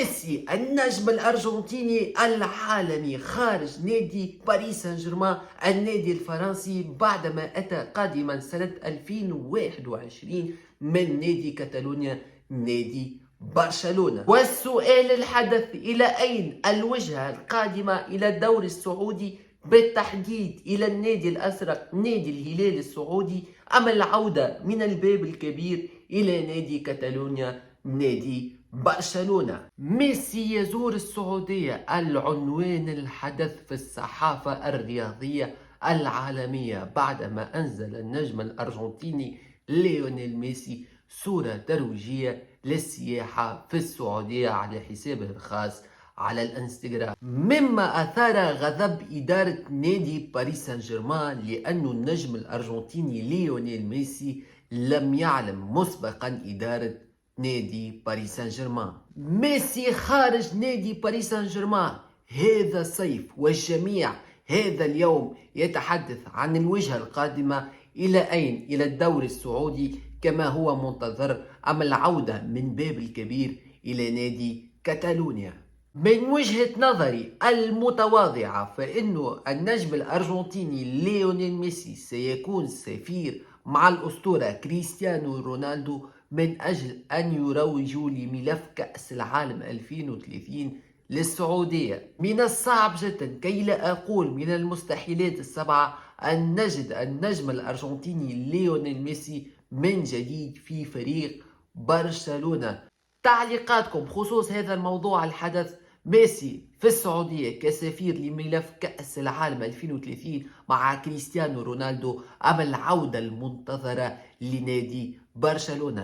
ميسي النجم الأرجنتيني العالمي خارج نادي باريس سان جيرمان النادي الفرنسي بعدما أتى قادما سنة 2021 من نادي كاتالونيا نادي برشلونة. والسؤال الحدث: إلى أين الوجهة القادمة إلى الدوري السعودي، بالتحديد إلى النادي الأزرق نادي الهلال السعودي، أم العودة من الباب الكبير إلى نادي كاتالونيا نادي برشلونة؟ ميسي يزور السعودية، العنوان الحدث في الصحافة الرياضية العالمية بعدما أنزل النجم الأرجنتيني ليونيل ميسي صورة ترويجية للسياحة في السعودية على حسابه الخاص على الانستغرام، مما أثار غضب إدارة نادي باريس سان جيرمان لأن النجم الأرجنتيني ليونيل ميسي لم يعلم مسبقا إدارة نادي باريس سان جيرمان. ميسي خارج نادي باريس سان جيرمان هذا الصيف، والجميع هذا اليوم يتحدث عن الوجهة القادمة إلى أين؟ إلى الدوري السعودي كما هو منتظر، أم العودة من باب الكبير إلى نادي كاتالونيا؟ من وجهة نظري المتواضعة فإنه النجم الأرجنتيني ليونيل ميسي سيكون سفير مع الأسطورة كريستيانو رونالدو من أجل أن يروجوا لملف كأس العالم 2030 للسعودية. من الصعب جدا كي لا أقول من المستحيلات السبعة أن نجد النجم الأرجنتيني ليونيل ميسي من جديد في فريق برشلونة. تعليقاتكم بخصوص هذا الموضوع الحدث: ميسي في السعودية كسفير لملف كأس العالم 2030 مع كريستيانو رونالدو، أم العودة المنتظرة لنادي برشلونة؟